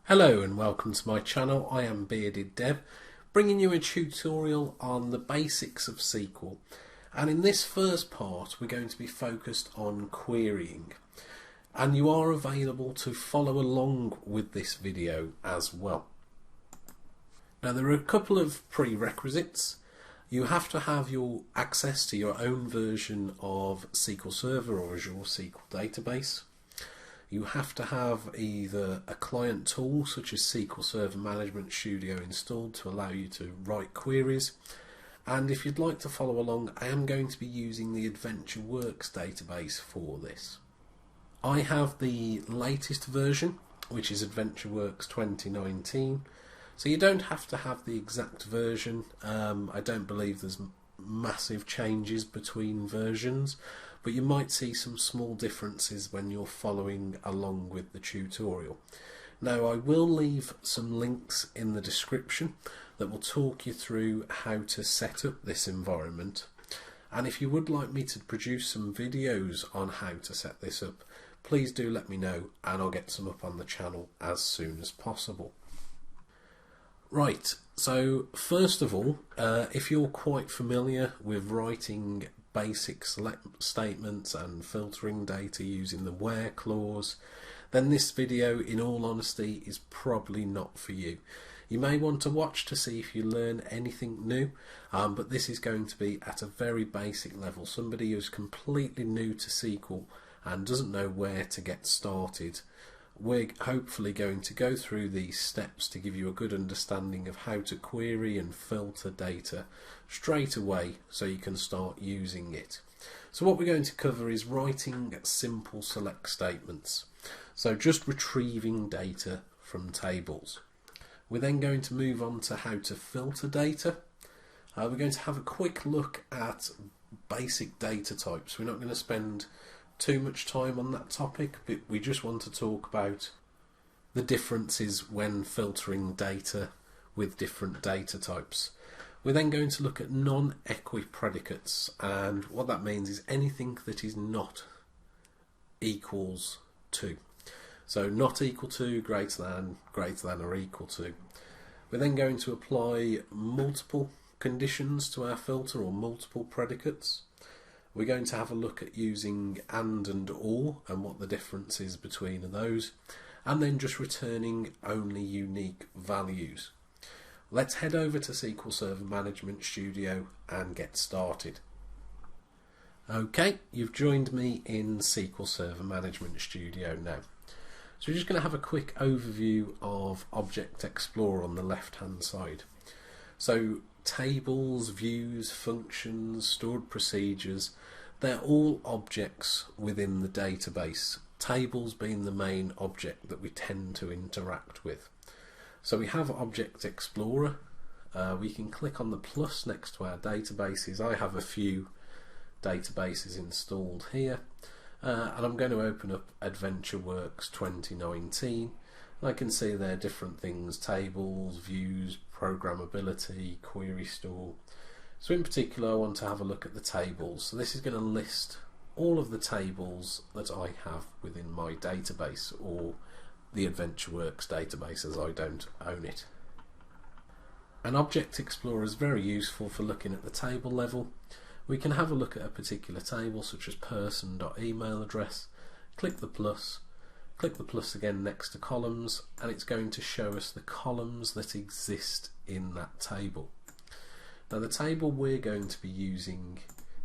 Hello and welcome to my channel. I am BeardedDev, bringing you a tutorial on the basics of SQL. And in this first part we're going to be focused on querying. And you are available to follow along with this video as well. Now there are a couple of prerequisites. You have to have your access to your own version of SQL Server or Azure SQL database. You have to have either a client tool such as SQL Server Management Studio installed to allow you to write queries. And if you'd like to follow along, I am going to be using the AdventureWorks database for this. I have the latest version, which is AdventureWorks 2019. So you don't have to have the exact version. I don't believe there's massive changes between versions, but you might see some small differences when you're following along with the tutorial. Now I will leave some links in the description that will talk you through how to set up this environment, and if you would like me to produce some videos on how to set this up, please do let me know and I'll get some up on the channel as soon as possible. Right, so first of all, if you're quite familiar with writing basic select statements and filtering data using the where clause, then this video, in all honesty, is probably not for you. You may want to watch to see if you learn anything new, but this is going to be at a very basic level. Somebody who's completely new to SQL and doesn't know where to get started, we're hopefully going to go through these steps to give you a good understanding of how to query and filter data straight away so you can start using it. So what we're going to cover is writing simple select statements. So just retrieving data from tables. We're then going to move on to how to filter data. We're going to have a quick look at basic data types. We're not going to spend too much time on that topic, but we just want to talk about the differences when filtering data with different data types. We're then going to look at non-equi predicates, and what that means is anything that is not equals to. So not equal to, greater than or equal to. We're then going to apply multiple conditions to our filter, or multiple predicates. We're going to have a look at using and or and what the difference is between those, and then just returning only unique values. Let's head over to SQL Server Management Studio and get started. Okay, you've joined me in SQL Server Management Studio now. So we're just going to have a quick overview of Object Explorer on the left hand side. So tables, views, functions, stored procedures, they're all objects within the database, tables being the main object that we tend to interact with. So we have Object Explorer. We can click on the plus next to our databases. I have a few databases installed here, and I'm going to open up AdventureWorks 2019. I can see there are different things: tables, views, programmability, query store. So in particular I want to have a look at the tables. So this is going to list all of the tables that I have within my database, or the AdventureWorks database, as I don't own it. An Object Explorer is very useful for looking at the table level. We can have a look at a particular table such as person.email address, click the plus again next to columns, and it's going to show us the columns that exist in that table. Now the table we're going to be using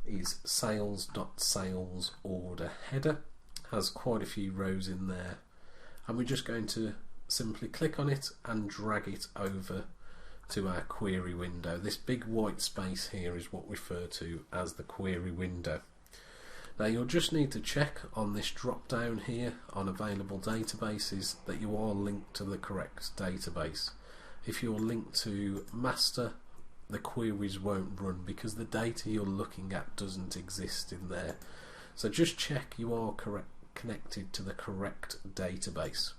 is sales.sales order header. Has quite a few rows in there, and we're just going to simply click on it and drag it over to our query window. This big white space here is what we refer to as the query window. Now you'll just need to check on this drop down here on available databases that you are linked to the correct database. If you're linked to master, the queries won't run because the data you're looking at doesn't exist in there. So just check you are connected to the correct database.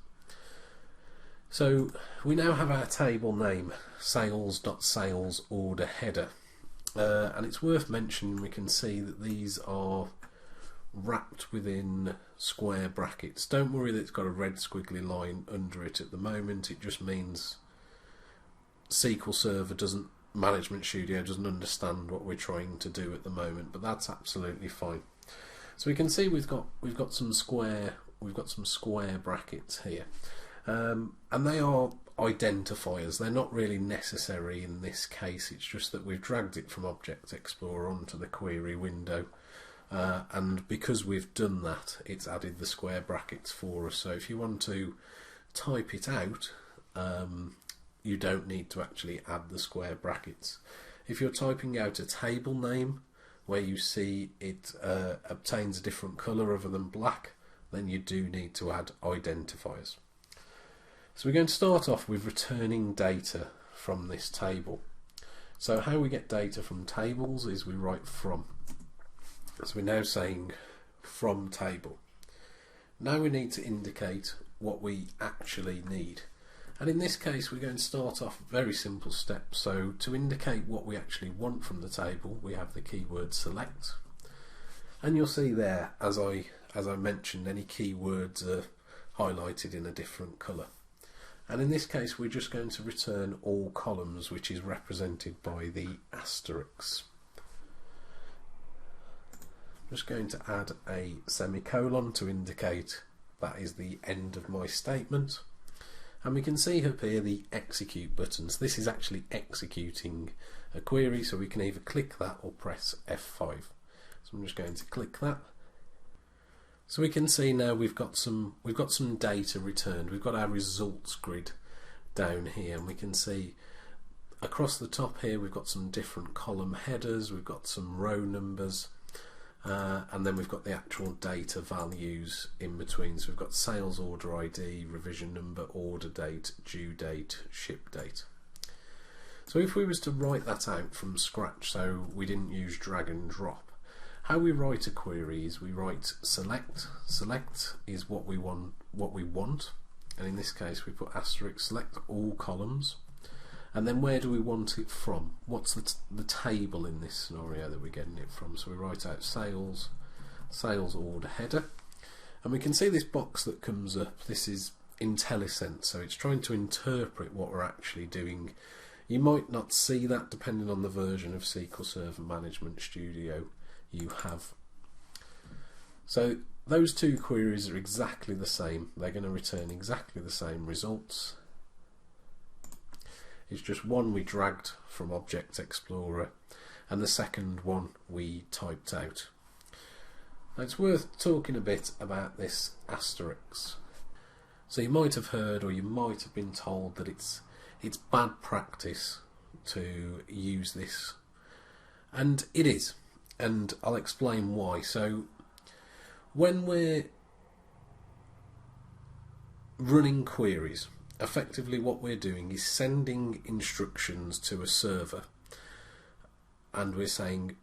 So we now have our table name, sales.sales order header, and it's worth mentioning we can see that these are wrapped within square brackets. Don't worry that it's got a red squiggly line under it at the moment. It just means SQL Server Management Studio doesn't understand what we're trying to do at the moment, but that's absolutely fine. So we can see we've got some square brackets here, and they are identifiers. They're not really necessary in this case. It's just that we've dragged it from Object Explorer onto the query window, and because we've done that, it's added the square brackets for us. So if you want to type it out, you don't need to actually add the square brackets. If you're typing out a table name where you see it obtains a different colour other than black, then you do need to add identifiers. So we're going to start off with returning data from this table. So how we get data from tables is we write from. So we're now saying from table. Now we need to indicate what we actually need. And in this case we're going to start off very simple steps. So to indicate what we actually want from the table, we have the keyword select. And you'll see there, as I mentioned, any keywords are highlighted in a different colour. And in this case we're just going to return all columns, which is represented by the asterisks. I'm just going to add a semicolon to indicate that is the end of my statement. And we can see up here the execute buttons. This is actually executing a query, so we can either click that or press F5. So I'm just going to click that. So we can see now we've got some data returned. We've got our results grid down here, and we can see across the top here we've got some different column headers, we've got some row numbers, and then we've got the actual data values in between. So we've got sales order ID, revision number, order date, due date, ship date. So if we was to write that out from scratch, so we didn't use drag and drop, how we write a query is we write select. Select is what we want, and in this case we put asterisk, select all columns. And then where do we want it from? What's the table in this scenario that we're getting it from? So we write out sales order header. And we can see this box that comes up. This is IntelliSense, so it's trying to interpret what we're actually doing. You might not see that depending on the version of SQL Server Management Studio you have. So those two queries are exactly the same. They're going to return exactly the same results. It's just one we dragged from Object Explorer and the second one we typed out. Now it's worth talking a bit about this asterisk. So you might have heard, or you might have been told, that it's bad practice to use this, and it is, and I'll explain why. So when we're running queries, effectively what we're doing is sending instructions to a server, and we're saying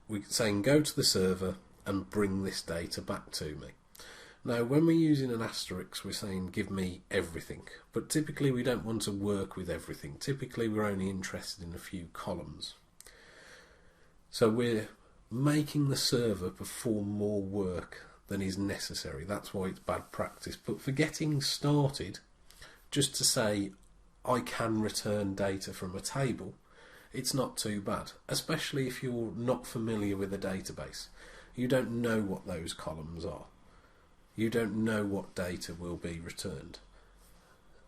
go to the server and bring this data back to me. Now when we're using an asterisk, we're saying give me everything, but typically we don't want to work with everything. Typically we're only interested in a few columns. So we're making the server perform more work than is necessary. That's why it's bad practice. But for getting started, just to say I can return data from a table, it's not too bad, especially if you're not familiar with a database. You don't know what those columns are. You don't know what data will be returned.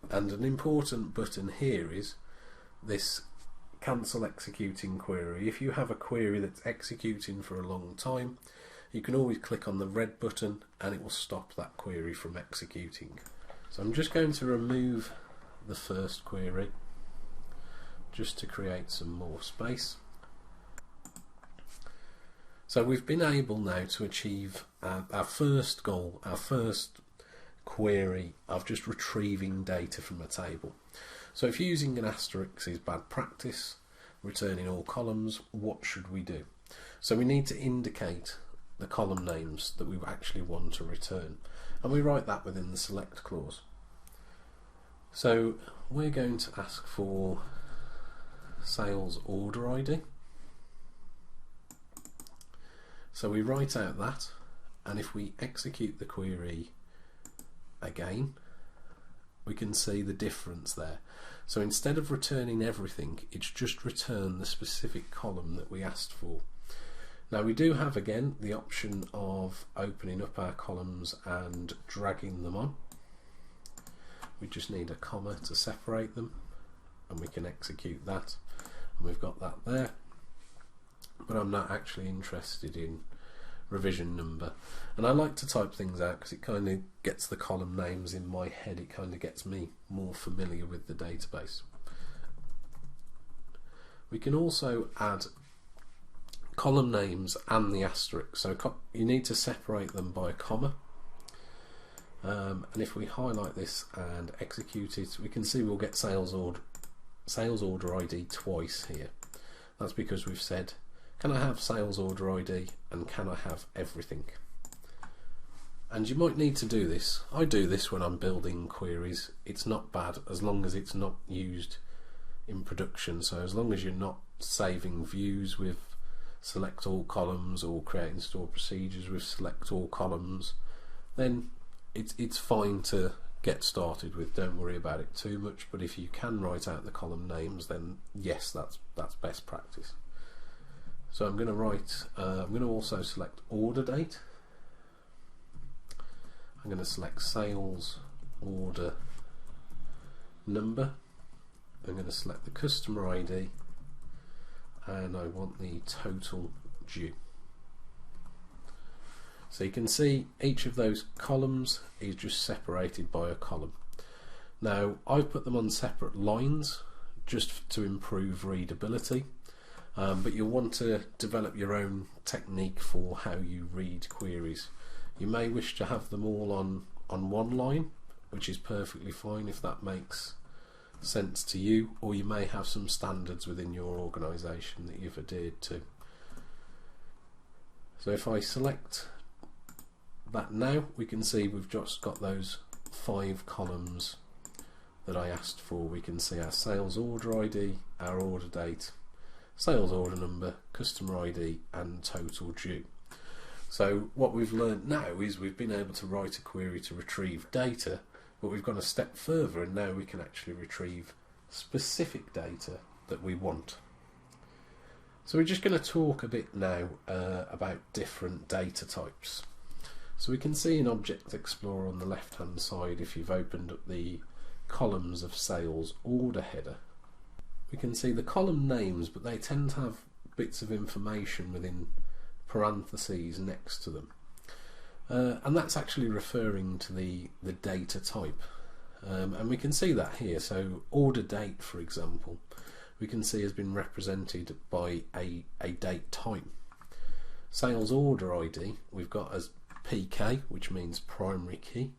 And an important button here is this cancel executing query. If you have a query that's executing for a long time, you can always click on the red button and it will stop that query from executing. So I'm just going to remove the first query just to create some more space. So we've been able now to achieve our first goal, our first query of just retrieving data from a table. So if using an asterisk is bad practice, returning all columns, what should we do? So we need to indicate the column names that we actually want to return, and we write that within the select clause. So we're going to ask for sales order ID, So we write out that, and if we execute the query again, we can see the difference there. So instead of returning everything, it's just returned the specific column that we asked for. Now we do have again the option of opening up our columns and dragging them on. We just need a comma to separate them, and we can execute that, and we've got that there. But I'm not actually interested in revision number, and I like to type things out because it kind of gets the column names in my head. It kind of gets me more familiar with the database. We can also add column names and the asterisk, so you need to separate them by a comma. And if we highlight this and execute it, we can see we'll get sales order ID twice here. That's because we've said, can I have sales order ID and can I have everything? And you might need to do this. I do this when I'm building queries. It's not bad as long as it's not used in production. So as long as you're not saving views with select all columns or creating store procedures with select all columns, then it's fine to get started with. Don't worry about it too much. But if you can write out the column names, then yes, that's best practice. So I'm going to write, I'm going to also select order date. I'm going to select sales order number. I'm going to select the customer ID, and I want the total due. So you can see each of those columns is just separated by a column. Now I've put them on separate lines just to improve readability. But you'll want to develop your own technique for how you read queries. You may wish to have them all on one line, which is perfectly fine if that makes sense to you, or you may have some standards within your organisation that you've adhered to. So if I select that now, we can see we've just got those 5 columns that I asked for. We can see our sales order ID, our order date, sales order number, customer ID and total due. So what we've learned now is we've been able to write a query to retrieve data, but we've gone a step further and now we can actually retrieve specific data that we want. So we're just going to talk a bit now about different data types. So we can see in Object Explorer on the left hand side, if you've opened up the columns of sales order header, we can see the column names, but they tend to have bits of information within parentheses next to them. And that's actually referring to the data type. And we can see that here. So order date, for example, we can see has been represented by a date type. Sales order ID we've got as PK, which means primary key,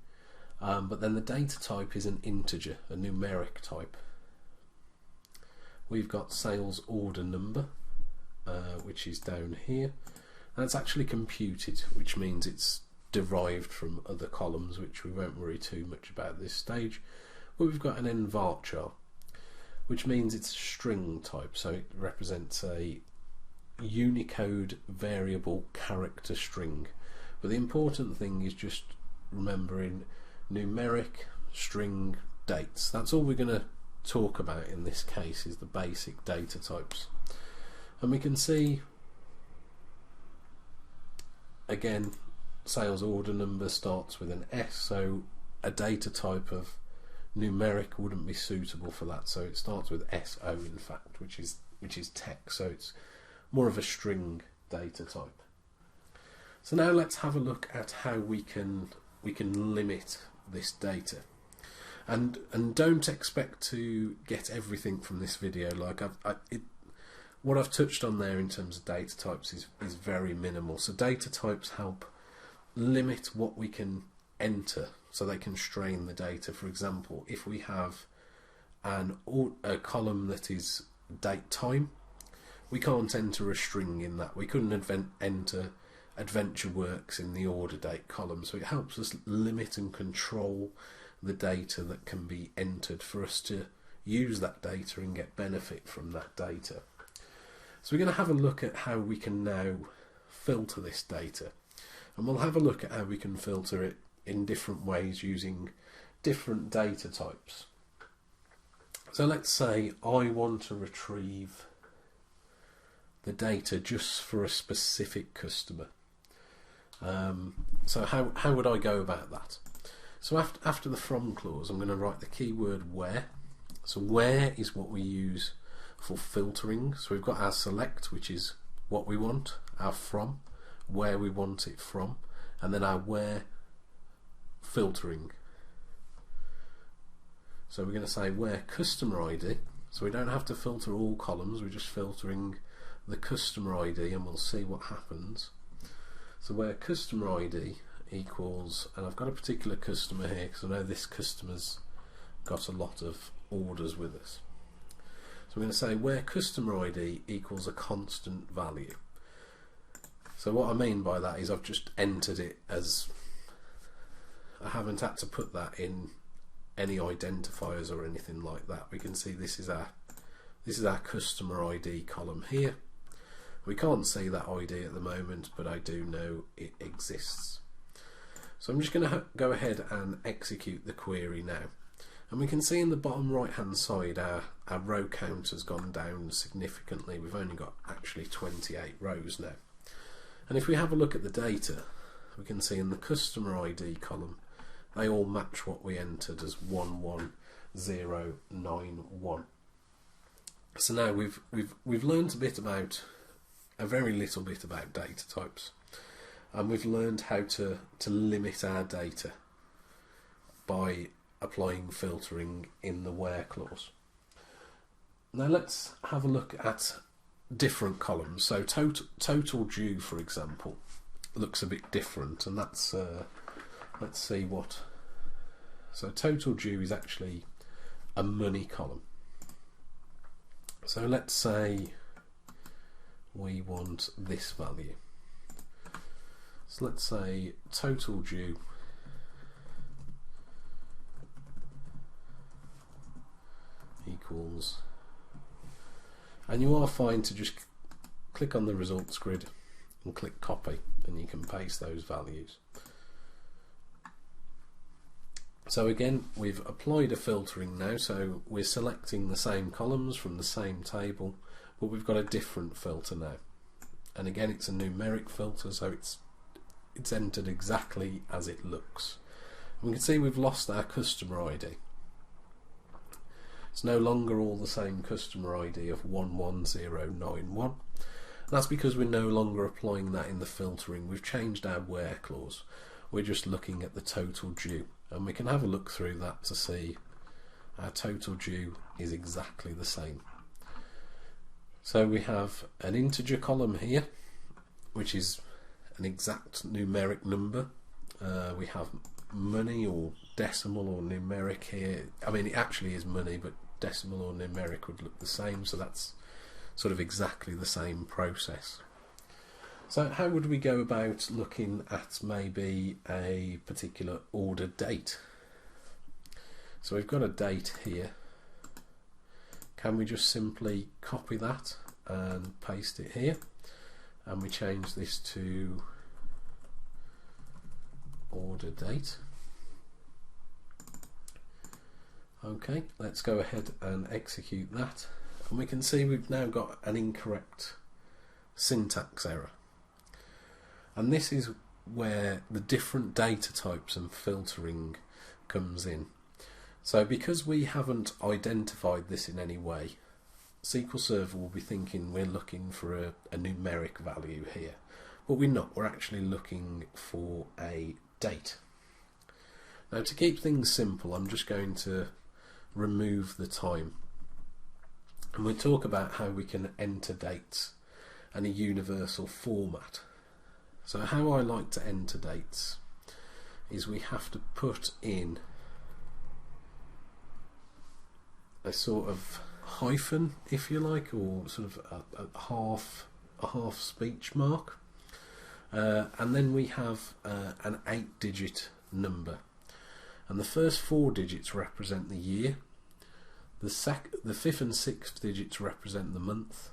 but then the data type is an integer, a numeric type. We've got sales order number, which is down here. That's actually computed, which means it's derived from other columns, which we won't worry too much about at this stage. But we've got an varchar, which means it's string type, so it represents a Unicode variable character string. But the important thing is just remembering numeric, string, dates. That's all we're going to talk about in this case, is the basic data types. And we can see again sales order number starts with an S, so a data type of numeric wouldn't be suitable for that, so it starts with SO in fact, which is text, so it's more of a string data type. So now let's have a look at how we can limit this data. And don't expect to get everything from this video. Like what I've touched on there in terms of data types is very minimal. So data types help limit what we can enter, so they constrain the data. For example, if we have a column that is date time, we can't enter a string in that. We couldn't enter adventure works in the order date column, so it helps us limit and control the data that can be entered for us to use that data and get benefit from that data. So we're going to have a look at how we can now filter this data, and we'll have a look at how we can filter it in different ways using different data types. So let's say I want to retrieve the data just for a specific customer. So how would I go about that? So after the from clause, I'm going to write the keyword where. So where is what we use for filtering. So we've got our select, which is what we want, our from, where we want it from, and then our where filtering. So we're going to say where customer ID, so we don't have to filter all columns, we're just filtering the customer ID, and we'll see what happens. So where customer ID equals, and I've got a particular customer here because I know this customer's got a lot of orders with us. So we're going to say where customer ID equals a constant value. So what I mean by that is I've just entered it as, I haven't had to put that in any identifiers or anything like that. We can see this is our customer ID column here. We can't see that ID at the moment, but I do know it exists. So I'm just going to go ahead and execute the query now. And we can see in the bottom right hand side our row count has gone down significantly. We've only got actually 28 rows now. And if we have a look at the data, we can see in the customer ID column they all match what we entered as 11091. So now we've learned a very little bit about data types, and we've learned how to limit our data by applying filtering in the where clause. Now let's have a look at different columns. So total due, for example, looks a bit different, and that's let's see what. So total due is actually a money column. So let's say we want this value. So let's say total due equals, and you are fine to just click on the results grid and click copy, and you can paste those values. So again, we've applied a filtering now, so we're selecting the same columns from the same table, but we've got a different filter now. And again, it's a numeric filter, so it's entered exactly as it looks. And we can see we've lost our customer ID. It's no longer all the same customer ID of 11091. And that's because we're no longer applying that in the filtering. We've changed our where clause. We're just looking at the total due, and we can have a look through that to see our total due is exactly the same. So we have an integer column here, which is an exact numeric number. We have money or decimal or numeric here. I mean, it actually is money, but decimal or numeric would look the same, so that's sort of exactly the same process. So how would we go about looking at maybe a particular order date? So we've got a date here. Can we just simply copy that and paste it here? And we change this to order date. Okay, let's go ahead and execute that. And we can see we've now got an incorrect syntax error. And this is where the different data types and filtering comes in. So because we haven't identified this in any way, SQL Server will be thinking we're looking for a numeric value here. But we're not, we're actually looking for a date. Now to keep things simple, I'm just going to remove the time. And we'll talk about how we can enter dates in a universal format. So how I like to enter dates is we have to put in a sort of hyphen, if you like, or sort of a half speech mark, and then we have an 8-digit number, and the first 4 digits represent the year, the 5th and 6th digits represent the month,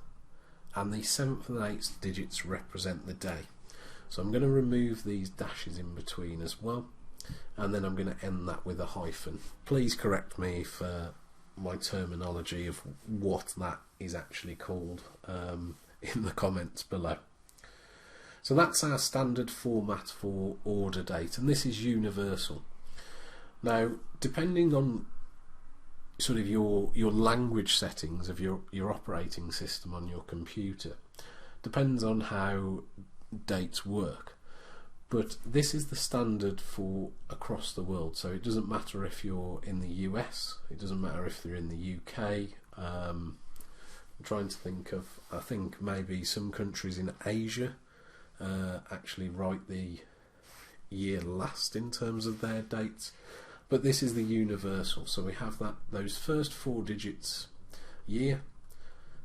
and the 7th and 8th digits represent the day. So I'm going to remove these dashes in between as well, and then I'm going to end that with a hyphen. Please correct me for my terminology of what that is actually called in the comments below. So that's our standard format for order date, and this is universal. Now, depending on sort of your language settings of your operating system on your computer, depends on how dates work. But this is the standard for across the world, so it doesn't matter if you're in the US, it doesn't matter if you're in the UK. I'm trying to think of, I think maybe some countries in Asia actually write the year last in terms of their dates, but this is the universal. So we have those first 4 digits year,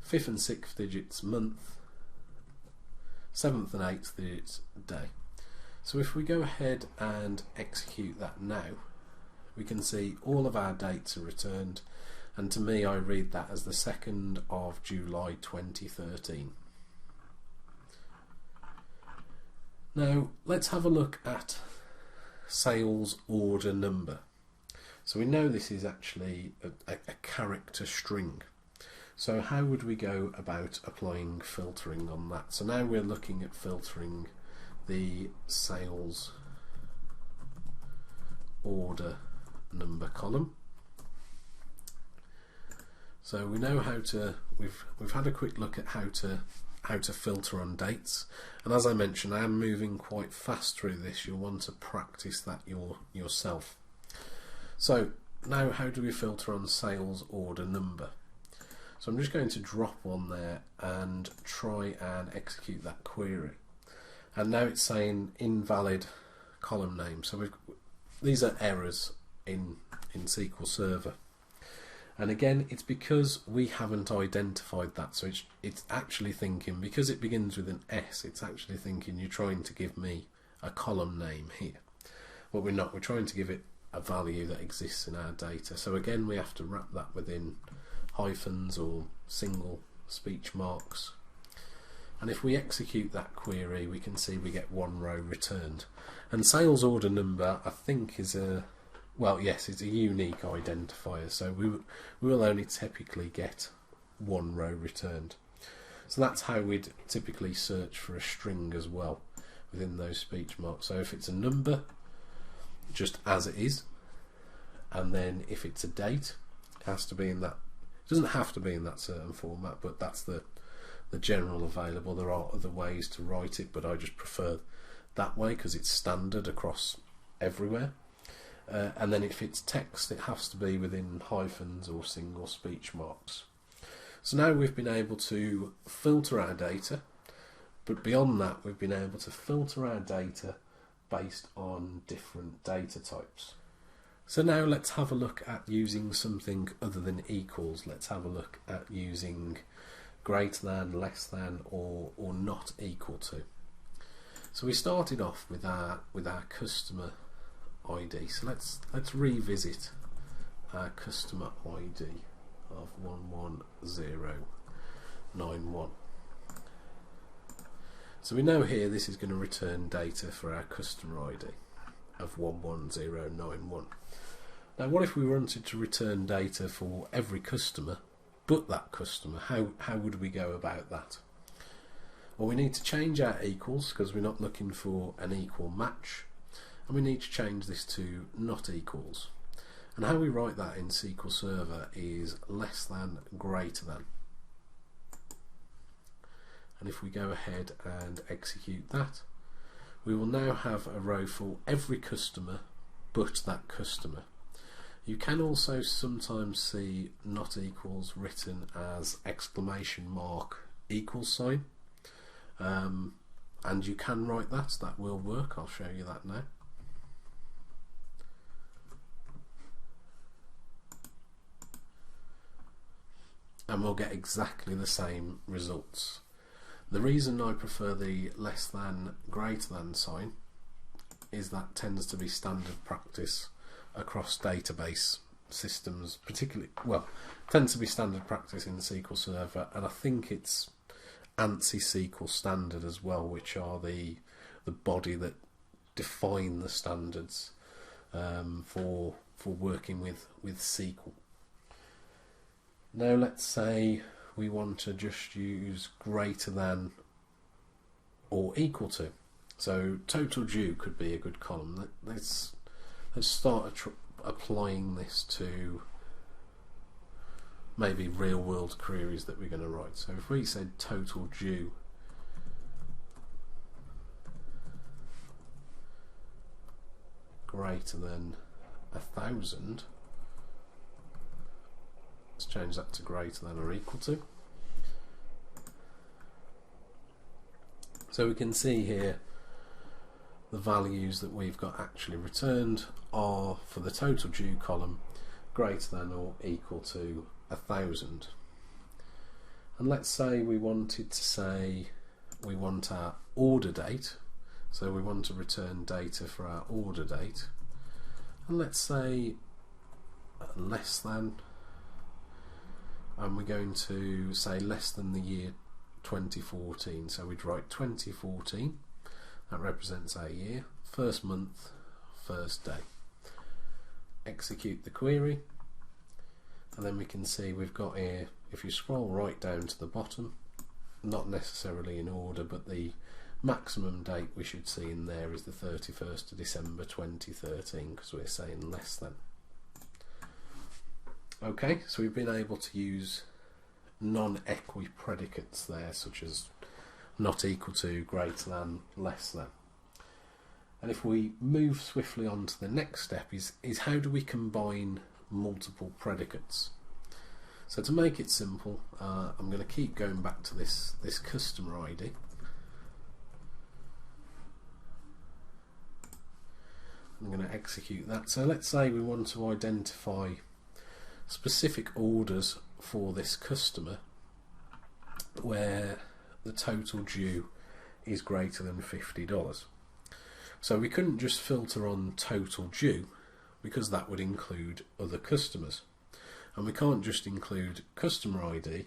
5th and 6th digits month, 7th and 8th digits day. So if we go ahead and execute that now, we can see all of our dates are returned, and to me I read that as the 2nd of July 2013. Now let's have a look at sales order number. So we know this is actually a character string. So how would we go about applying filtering on that? So now we're looking at filtering the sales order number column. So we know how to, we've had a quick look at how to filter on dates, and as I mentioned, I am moving quite fast through this. You'll want to practice that yourself. So now how do we filter on sales order number? So I'm just going to drop on there and try and execute that query, and now it's saying invalid column name. So these are errors in SQL Server. And again, it's because we haven't identified that, so it's actually thinking, because it begins with an S, it's actually thinking you're trying to give me a column name here. But we're not, we're trying to give it a value that exists in our data. So again, we have to wrap that within hyphens or single speech marks. And if we execute that query, we can see we get 1 row returned. And sales order number, I think, is a, well, yes, it's a unique identifier, so we will only typically get 1 row returned. So that's how we'd typically search for a string as well within those speech marks. So if it's a number, just as it is, and then if it's a date, it has to be in that, it doesn't have to be in that certain format, but that's the general available. There are other ways to write it, but I just prefer that way because it's standard across everywhere. And then if it's text, it has to be within hyphens or single speech marks. So now we've been able to filter our data, but beyond that we've been able to filter our data based on different data types. So now let's have a look at using something other than equals. Let's have a look at using greater than, less than, or not equal to. So we started off with our customer ID. So let's revisit our customer ID of 11091. So we know here this is going to return data for our customer ID of 11091. Now what if we wanted to return data for every customer but that customer? How would we go about that? Well, we need to change our equals because we're not looking for an equal match. And we need to change this to not equals. And how we write that in SQL Server is less than, greater than. And if we go ahead and execute that, we will now have a row for every customer but that customer. You can also sometimes see not equals written as exclamation mark equals sign. And you can write that will work. I'll show you that now. And we'll get exactly the same results. The reason I prefer the less than, greater than sign is that tends to be standard practice across database systems, particularly, well, tends to be standard practice in SQL Server, and I think it's ANSI SQL standard as well, which are the body that define the standards for working with SQL. Now let's say we want to just use greater than or equal to. So total due could be a good column. Let's start applying this to maybe real world queries that we're going to write. So if we said total due greater than 1,000, let's change that to greater than or equal to. So we can see here the values that we've got actually returned are for the total due column greater than or equal to 1,000. And let's say we wanted to say we want our order date, so we want to return data for our order date, and let's say less than, and we're going to say less than the year 2014, so we'd write 2014, that represents our year, first month, first day. Execute the query, and then we can see we've got here, if you scroll right down to the bottom, not necessarily in order, but the maximum date we should see in there is the 31st of December 2013, because we're saying less than. Okay, so we've been able to use non-equi predicates there, such as not equal to, greater than, less than. And if we move swiftly on to the next step is how do we combine multiple predicates? So to make it simple, I'm going to keep going back to this customer ID. I'm going to execute that. So let's say we want to identify specific orders for this customer where the total due is greater than $50. So we couldn't just filter on total due because that would include other customers, and we can't just include customer ID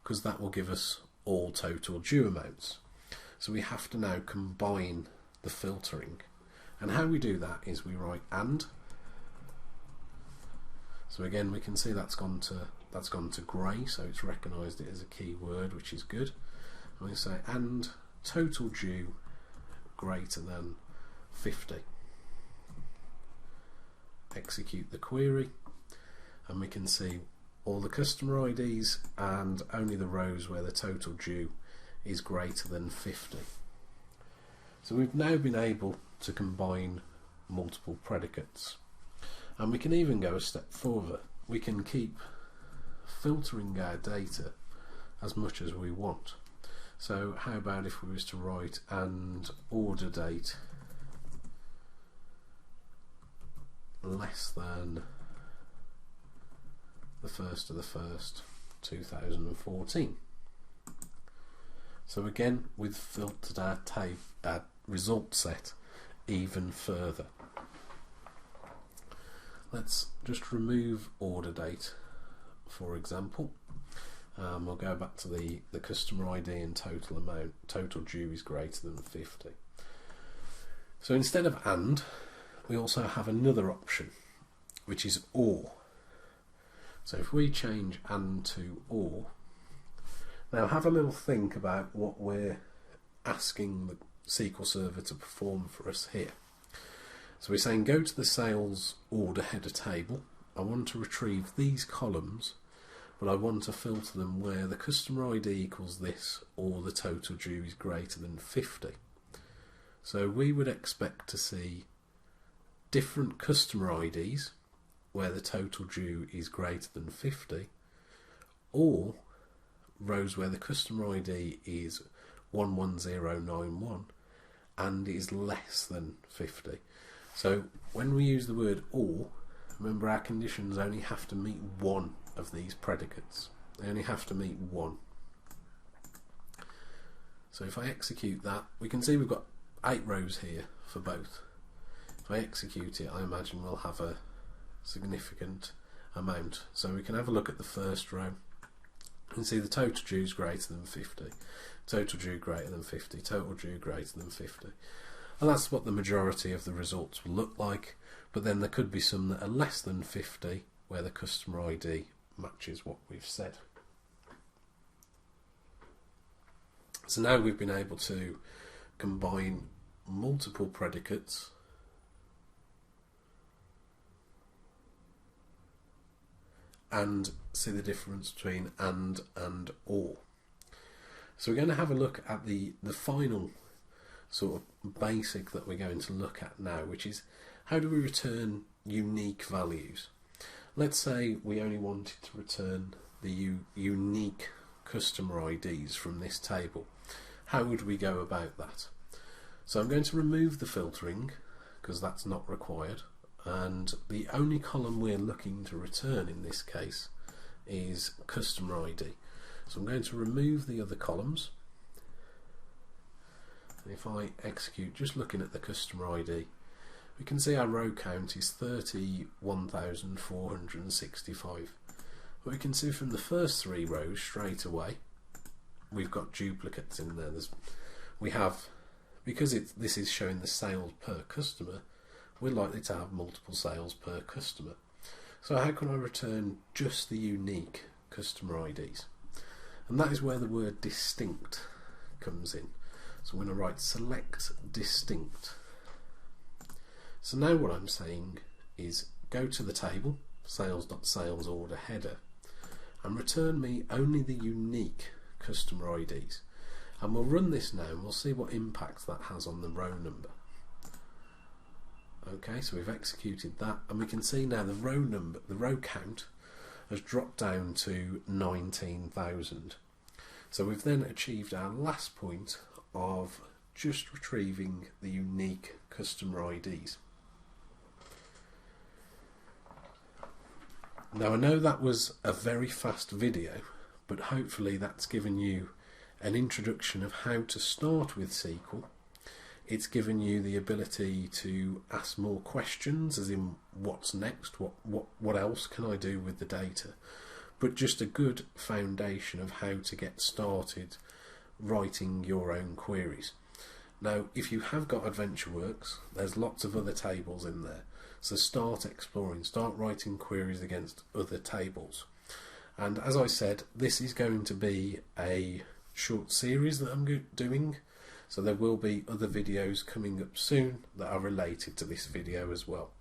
because that will give us all total due amounts. So we have to now combine the filtering, and how we do that is we write and. So again we can see that's gone to grey, so it's recognised it as a keyword, which is good. And we say and total due greater than 50. Execute the query, and we can see all the customer IDs and only the rows where the total due is greater than 50. So we've now been able to combine multiple predicates, and we can even go a step further. We can keep filtering our data as much as we want. So how about if we was to write and order date less than the 1st of the 1st 2014. So again we've filtered our result set even further. Let's just remove order date, for example. We'll go back to the customer ID and total amount. Total due is greater than 50. So instead of and, we also have another option, which is or. So if we change and to or, now have a little think about what we're asking the SQL Server to perform for us here. So we're saying go to the sales order header table. I want to retrieve these columns, but I want to filter them where the customer ID equals this or the total due is greater than 50. So we would expect to see different customer IDs where the total due is greater than 50, or rows where the customer ID is 11091 and is less than 50. So when we use the word or, remember our conditions only have to meet one of these predicates. They only have to meet one. So if I execute that, we can see we've got 8 rows here for both. If I execute it, I imagine we'll have a significant amount. So we can have a look at the first row. You can see the total due is greater than 50, total due greater than 50, total due greater than 50. And that's what the majority of the results will look like, but then there could be some that are less than 50 where the customer ID matches what we've said. So now we've been able to combine multiple predicates and see the difference between and or. So we're going to have a look at the final sort of basic that we're going to look at now, which is how do we return unique values. Let's say we only wanted to return the unique customer IDs from this table. How would we go about that? So I'm going to remove the filtering because that's not required, and the only column we're looking to return in this case is customer ID. So I'm going to remove the other columns, and if I execute just looking at the customer ID, we can see our row count is 31,465. But we can see from the first three rows straight away we've got duplicates in there. We have, because this is showing the sales per customer, we're likely to have multiple sales per customer. So how can I return just the unique customer IDs? And that is where the word distinct comes in. So I'm going to write select distinct. So now what I'm saying is go to the table, sales.sales order header, and return me only the unique customer IDs. And we'll run this now and we'll see what impact that has on the row number. Okay, so we've executed that, and we can see now the row number, the row count has dropped down to 19,000. So we've then achieved our last point of just retrieving the unique customer IDs. Now I know that was a very fast video, but hopefully that's given you an introduction of how to start with SQL. It's given you the ability to ask more questions, as in what's next, what else can I do with the data, but just a good foundation of how to get started writing your own queries. Now if you have got AdventureWorks, there's lots of other tables in there, so start exploring, start writing queries against other tables. And as I said, this is going to be a short series that I'm doing, so there will be other videos coming up soon that are related to this video as well.